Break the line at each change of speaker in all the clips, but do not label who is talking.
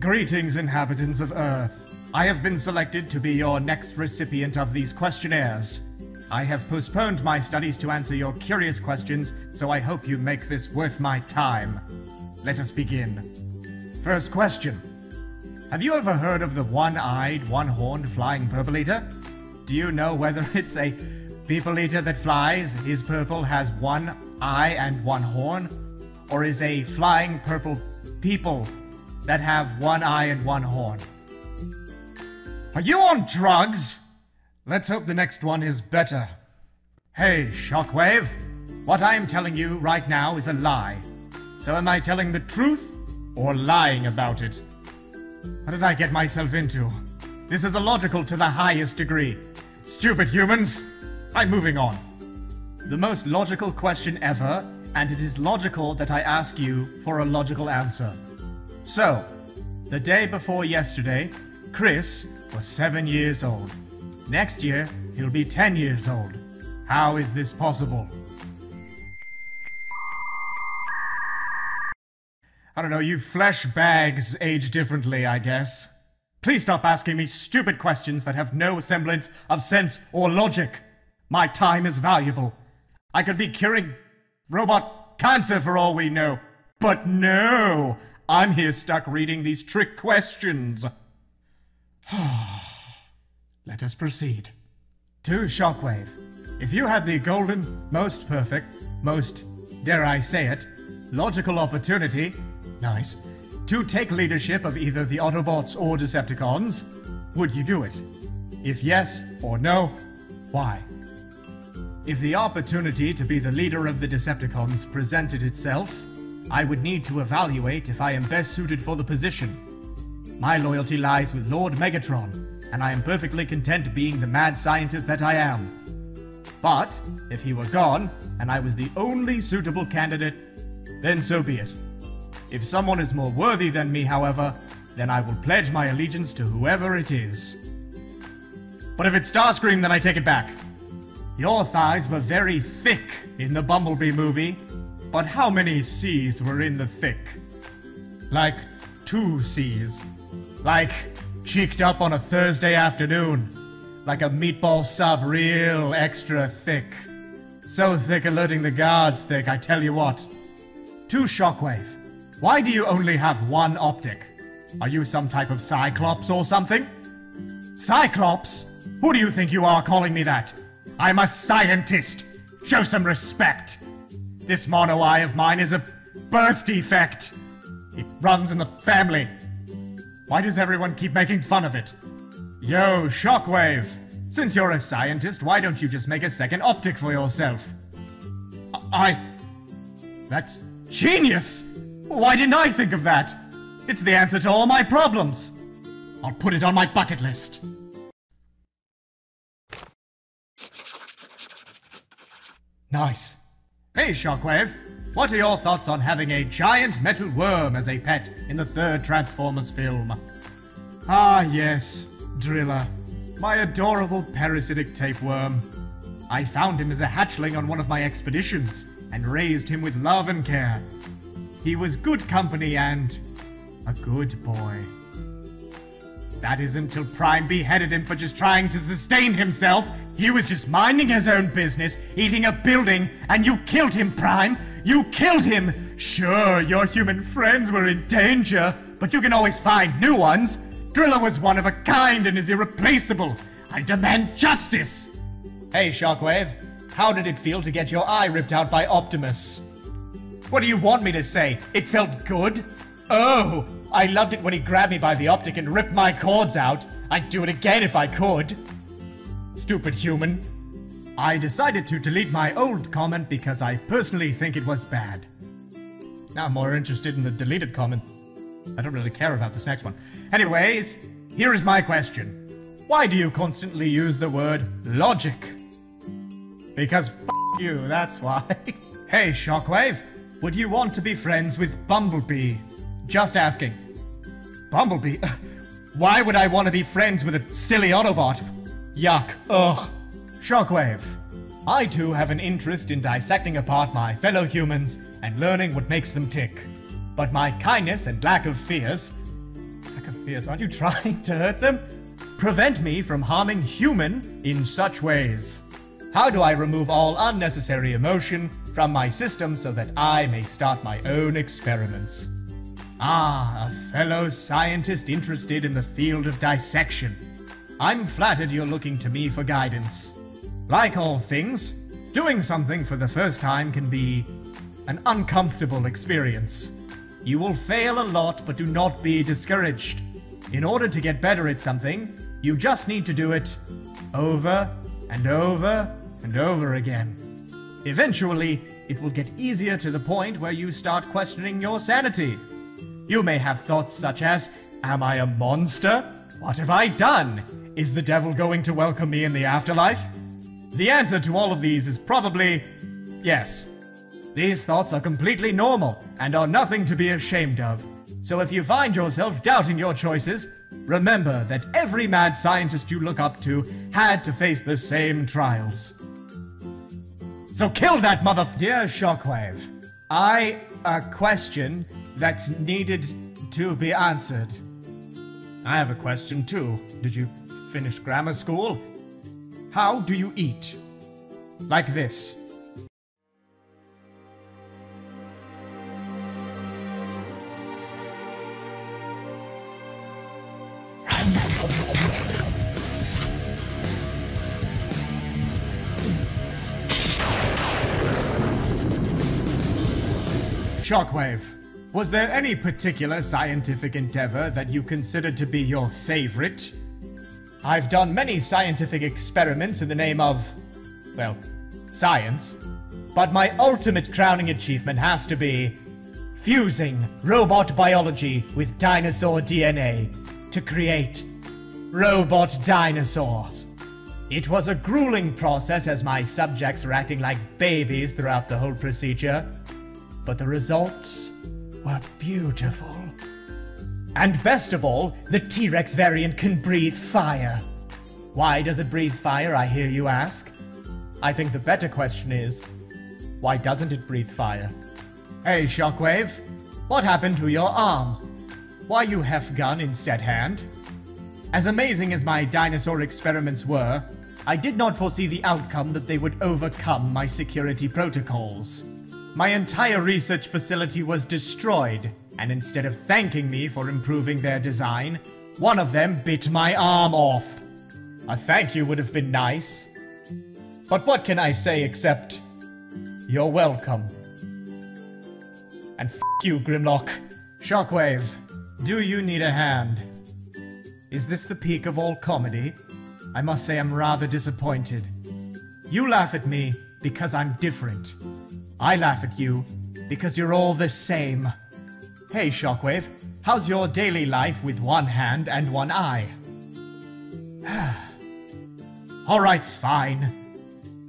Greetings, inhabitants of Earth. I have been selected to be your next recipient of these questionnaires. I have postponed my studies to answer your curious questions, so I hope you make this worth my time. Let us begin. First question. Have you ever heard of the one-eyed, one-horned flying purple eater? Do you know whether it's a people eater that flies, is purple, has one eye and one horn, or is a flying purple people that have one eye and one horn? Are you on drugs? Let's hope the next one is better. Hey, Shockwave. What I am telling you right now is a lie. So am I telling the truth or lying about it? What did I get myself into? This is illogical to the highest degree. Stupid humans. I'm moving on. The most logical question ever, and it is logical that I ask you for a logical answer. So, the day before yesterday, Chris was 7 years old. Next year, he'll be 10 years old. How is this possible? I don't know, you flesh bags age differently, I guess. Please stop asking me stupid questions that have no semblance of sense or logic. My time is valuable. I could be curing robot cancer for all we know. But no! I'm here stuck reading these trick questions. Let us proceed. To Shockwave. If you had the golden, most perfect, most, dare I say it, logical opportunity, nice, to take leadership of either the Autobots or Decepticons, would you do it? If yes or no, why? If the opportunity to be the leader of the Decepticons presented itself, I would need to evaluate if I am best suited for the position. My loyalty lies with Lord Megatron, and I am perfectly content being the mad scientist that I am. But, if he were gone, and I was the only suitable candidate, then so be it. If someone is more worthy than me, however, then I will pledge my allegiance to whoever it is. But if it's Starscream, then I take it back. Your thighs were very thick in the Bumblebee movie, but how many C's were in the thick? Like 2 C's. Like cheeked up on a Thursday afternoon. Like a meatball sub, real extra thick. So thick alerting the guards thick, I tell you what. To Shockwave. Why do you only have one optic? Are you some type of Cyclops or something? Cyclops? Who do you think you are calling me that? I'm a scientist. Show some respect. This mono eye of mine is a birth defect. It runs in the family. Why does everyone keep making fun of it? Yo, Shockwave. Since you're a scientist, why don't you just make a second optic for yourself? That's genius! Why didn't I think of that? It's the answer to all my problems. I'll put it on my bucket list. Nice. Hey, Shockwave. What are your thoughts on having a giant metal worm as a pet in the 3rd Transformers film? Ah, yes. Driller. My adorable parasitic tapeworm. I found him as a hatchling on one of my expeditions, and raised him with love and care. He was good company and a good boy. That is until Prime beheaded him for just trying to sustain himself. He was just minding his own business, eating a building, and you killed him, Prime! You killed him! Sure, your human friends were in danger, but you can always find new ones. Driller was one of a kind and is irreplaceable. I demand justice! Hey, Shockwave. How did it feel to get your eye ripped out by Optimus? What do you want me to say? It felt good? Oh, I loved it when he grabbed me by the optic and ripped my cords out. I'd do it again if I could. Stupid human. I decided to delete my old comment because I personally think it was bad. Now I'm more interested in the deleted comment. I don't really care about this next one. Anyways, here is my question. Why do you constantly use the word logic? Because f*** you, that's why. Hey, Shockwave, would you want to be friends with Bumblebee? Just asking. Bumblebee? Why would I want to be friends with a silly Autobot? Yuck. Ugh. Shockwave. I too have an interest in dissecting apart my fellow humans and learning what makes them tick. But my kindness and lack of fears pack of fierce. Aren't you trying to hurt them? Prevent me from harming human in such ways. How do I remove all unnecessary emotion from my system so that I may start my own experiments? Ah, a fellow scientist interested in the field of dissection. I'm flattered you're looking to me for guidance. Like all things, doing something for the first time can be an uncomfortable experience. You will fail a lot, but do not be discouraged. In order to get better at something, you just need to do it over and over and over again. Eventually, it will get easier to the point where you start questioning your sanity. You may have thoughts such as, am I a monster? What have I done? Is the devil going to welcome me in the afterlife? The answer to all of these is probably yes. These thoughts are completely normal and are nothing to be ashamed of. So if you find yourself doubting your choices, remember that every mad scientist you look up to had to face the same trials. So kill that mother... Dear Shockwave, a question that's needed to be answered. I have a question too. Did you finish grammar school? How do you eat? Like this. Shockwave, was there any particular scientific endeavor that you considered to be your favorite? I've done many scientific experiments in the name of, well, science, but my ultimate crowning achievement has to be fusing robot biology with dinosaur DNA to create robot dinosaurs. It was a grueling process as my subjects were acting like babies throughout the whole procedure, but the results were beautiful. And best of all, the T-Rex variant can breathe fire. Why does it breathe fire, I hear you ask? I think the better question is, why doesn't it breathe fire? Hey, Shockwave, what happened to your arm? Why you have gun instead hand? As amazing as my dinosaur experiments were, I did not foresee the outcome that they would overcome my security protocols. My entire research facility was destroyed, and instead of thanking me for improving their design, one of them bit my arm off. A thank you would have been nice. But what can I say except, you're welcome. And f*** you, Grimlock. Shockwave, do you need a hand? Is this the peak of all comedy? I must say I'm rather disappointed. You laugh at me because I'm different. I laugh at you because you're all the same. Hey, Shockwave, how's your daily life with one hand and one eye? Alright, fine.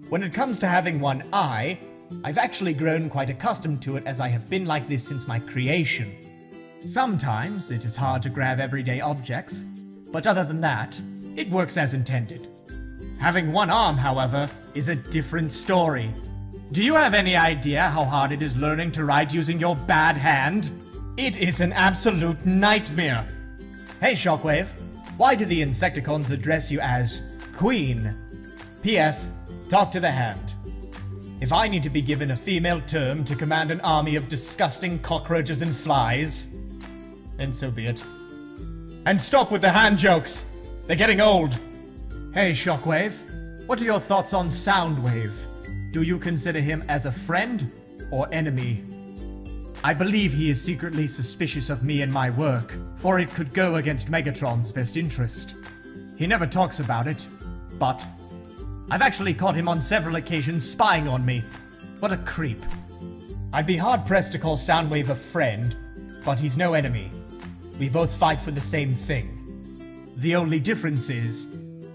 When it comes to having one eye, I've actually grown quite accustomed to it as I have been like this since my creation. Sometimes it is hard to grab everyday objects, but other than that, it works as intended. Having one arm, however, is a different story. Do you have any idea how hard it is learning to ride using your bad hand? It is an absolute nightmare. Hey, Shockwave, why do the Insecticons address you as Queen? P.S. Talk to the hand. If I need to be given a female term to command an army of disgusting cockroaches and flies, then so be it. And stop with the hand jokes. They're getting old. Hey, Shockwave, what are your thoughts on Soundwave? Do you consider him as a friend or enemy? I believe he is secretly suspicious of me and my work, for it could go against Megatron's best interest. He never talks about it, but I've actually caught him on several occasions spying on me. What a creep. I'd be hard-pressed to call Soundwave a friend, but he's no enemy. We both fight for the same thing. The only difference is,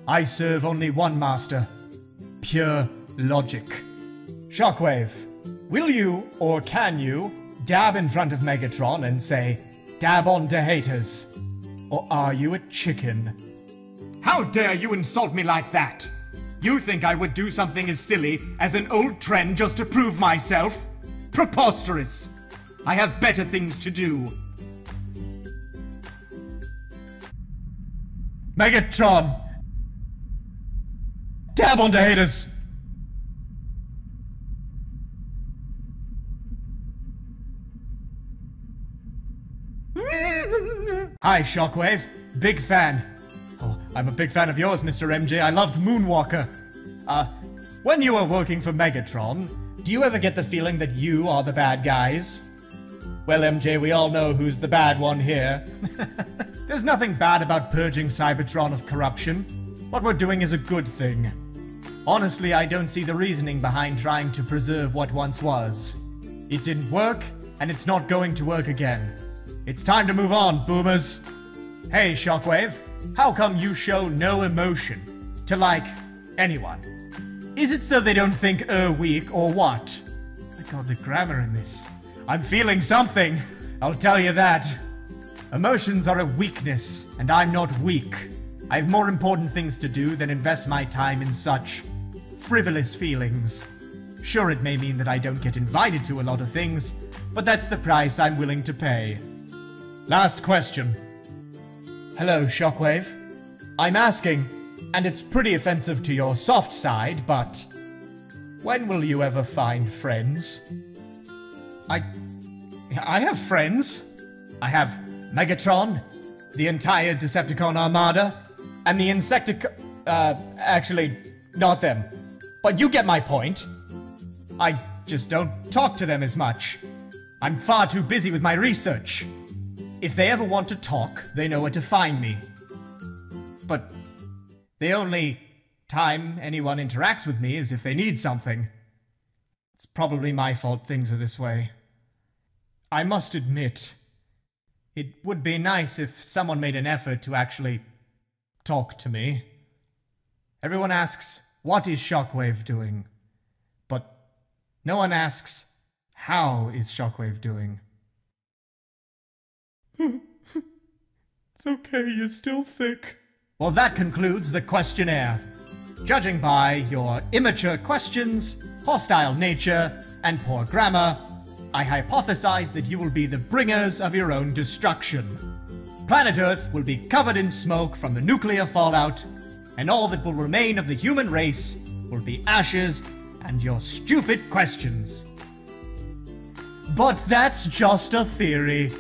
I serve only one master. Pure logic. Shockwave, will you, or can you, dab in front of Megatron and say, dab on to haters? Or are you a chicken? How dare you insult me like that? You think I would do something as silly as an old trend just to prove myself? Preposterous! I have better things to do. Megatron! Dab onto haters! Hi, Shockwave. Big fan. Oh, I'm a big fan of yours, Mr. MJ. I loved Moonwalker. When you were working for Megatron, do you ever get the feeling that you are the bad guys? Well, MJ, we all know who's the bad one here. There's nothing bad about purging Cybertron of corruption. What we're doing is a good thing. Honestly, I don't see the reasoning behind trying to preserve what once was. It didn't work, and it's not going to work again. It's time to move on, boomers. Hey, Shockwave, how come you show no emotion to, like, anyone? Is it so they don't think weak or what? My god, the grammar in this. I'm feeling something, I'll tell you that. Emotions are a weakness, and I'm not weak. I have more important things to do than invest my time in such frivolous feelings. Sure, it may mean that I don't get invited to a lot of things, but that's the price I'm willing to pay. Last question. Hello, Shockwave. I'm asking, and it's pretty offensive to your soft side, but when will you ever find friends? I have friends. I have Megatron, the entire Decepticon armada, and the actually, not them. But you get my point. I just don't talk to them as much. I'm far too busy with my research. If they ever want to talk, they know where to find me. But the only time anyone interacts with me is if they need something. It's probably my fault things are this way. I must admit, it would be nice if someone made an effort to actually talk to me. Everyone asks, what is Shockwave doing? But no one asks, how is Shockwave doing? It's okay, you're still thick. Well, that concludes the questionnaire. Judging by your immature questions, hostile nature, and poor grammar, I hypothesize that you will be the bringers of your own destruction. Planet Earth will be covered in smoke from the nuclear fallout, and all that will remain of the human race will be ashes and your stupid questions. But that's just a theory.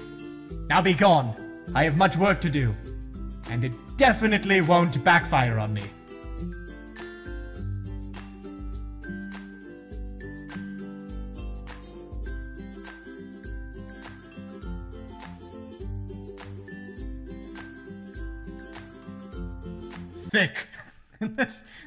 Now be gone. I have much work to do, and it definitely won't backfire on me. Thick.